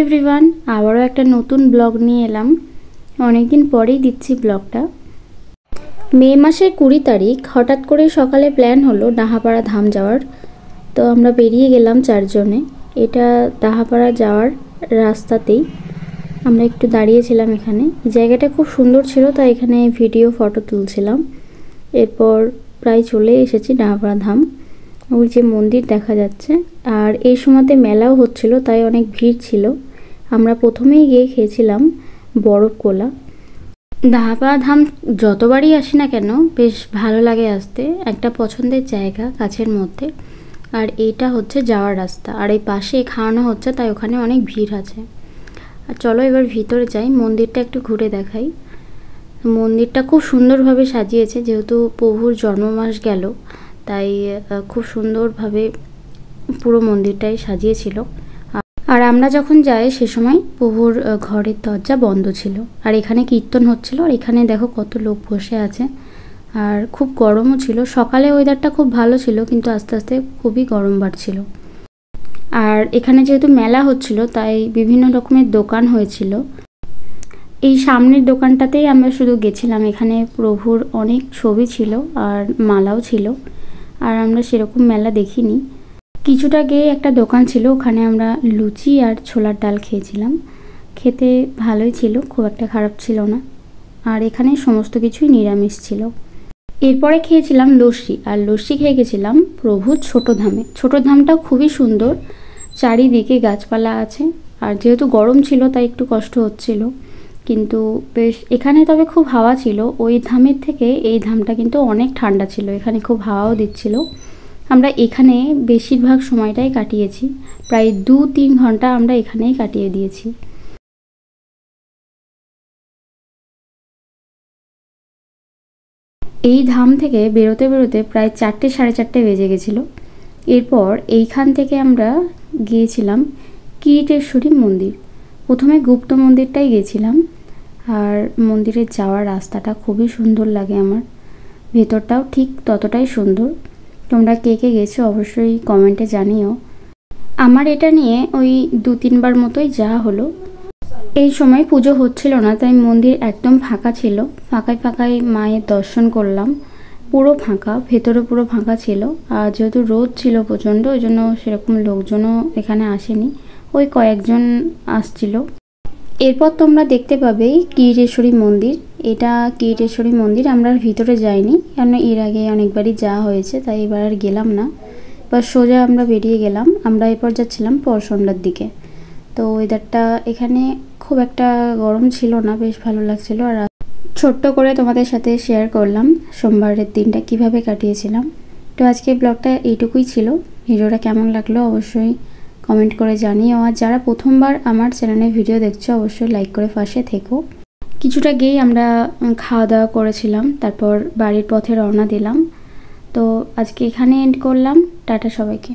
Everyone, আবারও একটা নতুন ব্লগ নিয়ে এলাম। অনেকদিন পরেই দিচ্ছি ব্লগটা। মে মাসের 20 তারিখ হঠাৎ করে সকালে প্ল্যান হলো ডাহাপাড়া ধাম যাওয়ার। তো আমরা বেরিয়ে গেলাম চারজনে। এটা ডাহাপাড়া যাওয়ার রাস্তাতেই আমরা একটু দাঁড়িয়েছিলাম এখানে। জায়গাটা খুব সুন্দর ছিল, তাই এখানে ভিডিও ফটো তুলছিলাম। এরপর প্রায় চলে এসেছি ডাহাপাড়া ধাম। ওই যে মন্দির দেখা যাচ্ছে, আর এই সময়তে মেলাও হচ্ছিল, তাই অনেক ভিড় ছিল। আমরা প্রথমেই গিয়ে খেয়েছিলাম বরফ কোলা। ডাহাপাড়া ধাম যতবারই আসি না কেন বেশ ভালো লাগে আসতে, একটা পছন্দের জায়গা কাছের মধ্যে। আর এইটা হচ্ছে যাওয়ার রাস্তা, আর এই পাশে খাওয়ানো হচ্ছে, তাই ওখানে অনেক ভিড় আছে। আর চলো এবার ভিতরে যাই, মন্দিরটা একটু ঘুরে দেখাই। মন্দিরটা খুব সুন্দরভাবে সাজিয়েছে, যেহেতু প্রভুর জন্মমাস গেল, তাই খুব সুন্দরভাবে পুরো মন্দিরটাই সাজিয়েছিল। আর আমরা যখন যাই সে সময় প্রভুর ঘরের দরজা বন্ধ ছিল, আর এখানে কীর্তন হচ্ছিল। আর এখানে দেখো কত লোক বসে আছে, আর খুব গরমও ছিল। সকালে ওয়েদারটা খুব ভালো ছিল, কিন্তু আস্তে আস্তে খুবই গরম বাড়ছিল। আর এখানে যেহেতু মেলা হচ্ছিল, তাই বিভিন্ন রকমের দোকান হয়েছিল। এই সামনের দোকানটাতেই আমরা শুধু গেছিলাম। এখানে প্রভুর অনেক ছবি ছিল আর মালাও ছিল, আর আমরা সেরকম মেলা দেখিনি। কিছুটা গিয়ে একটা দোকান ছিল, ওখানে আমরা লুচি আর ছোলার ডাল খেয়েছিলাম। খেতে ভালোই ছিল, খুব একটা খারাপ ছিল না। আর এখানে সমস্ত কিছুই নিরামিষ ছিল। এরপরে খেয়েছিলাম লস্যি, আর লস্যি খেয়ে গেছিলাম প্রভুর ছোট ধামে। ছোট ধামটাও খুবই সুন্দর, চারিদিকে গাছপালা আছে। আর যেহেতু গরম ছিল তাই একটু কষ্ট হচ্ছিল, কিন্তু বেশ এখানে তবে খুব হাওয়া ছিল। ওই ধামের থেকে এই ধামটা কিন্তু অনেক ঠান্ডা ছিল, এখানে খুব হাওয়াও দিচ্ছিল। আমরা এখানে বেশিরভাগ সময়টাই কাটিয়েছি, প্রায় 2-3 ঘন্টা আমরা এখানেই কাটিয়ে দিয়েছি। এই ধাম থেকে বেরোতে বেরোতে প্রায় 4-4:30 বেজে গেছিলো। এরপর এইখান থেকে আমরা গিয়েছিলাম কিরিটেশ্বরী মন্দির। প্রথমে গুপ্ত মন্দিরটাই গেছিলাম। আর মন্দিরে যাওয়ার রাস্তাটা খুবই সুন্দর লাগে আমার, ভেতরটাও ঠিক ততটাই সুন্দর। তোমরা কে কে গেছো অবশ্যই কমেন্টে জানিও। আমার এটা নিয়ে ওই 2-3 বার মতোই যাওয়া হলো। এই সময় পুজো হচ্ছিল না, তাই মন্দির একদম ফাঁকা ছিল। ফাঁকায় ফাঁকায় মায়ের দর্শন করলাম, পুরো ফাঁকা, ভেতরে পুরো ফাঁকা ছিল। আর যেহেতু রোদ ছিল প্রচণ্ড, ওই জন্য সেরকম লোকজনও এখানে আসেনি, ওই কয়েকজন আসছিল। এরপর তোমরা দেখতে পাবে কিরিটেশ্বরী মন্দির। এটা কিরিটেশ্বরী মন্দির। আমরা ভিতরে যাইনি, কারণ এর আগে অনেকবারই যাওয়া হয়েছে, তাই এবার আর গেলাম না। এবার সোজা আমরা বেরিয়ে গেলাম। আমরা এরপর যাচ্ছিলাম পরশন্ডার দিকে। তো ওয়েদারটা এখানে খুব একটা গরম ছিল না, বেশ ভালো লাগছিল। আর ছোট্ট করে তোমাদের সাথে শেয়ার করলাম সোমবারের দিনটা কিভাবে কাটিয়েছিলাম। তো আজকে ব্লগটা এইটুকুই ছিল। ভিডিওটা কেমন লাগলো অবশ্যই কমেন্ট করে জানিও। আর যারা প্রথমবার আমার চ্যানেলে ভিডিও দেখছো অবশ্যই লাইক করে পাশে থেকো। কিছুটা গিয়েই আমরা খাওয়া দাওয়া করেছিলাম, তারপর বাড়ির পথে রওনা দিলাম। তো আজকে এখানে এন্ড করলাম। টাটা সবাইকে।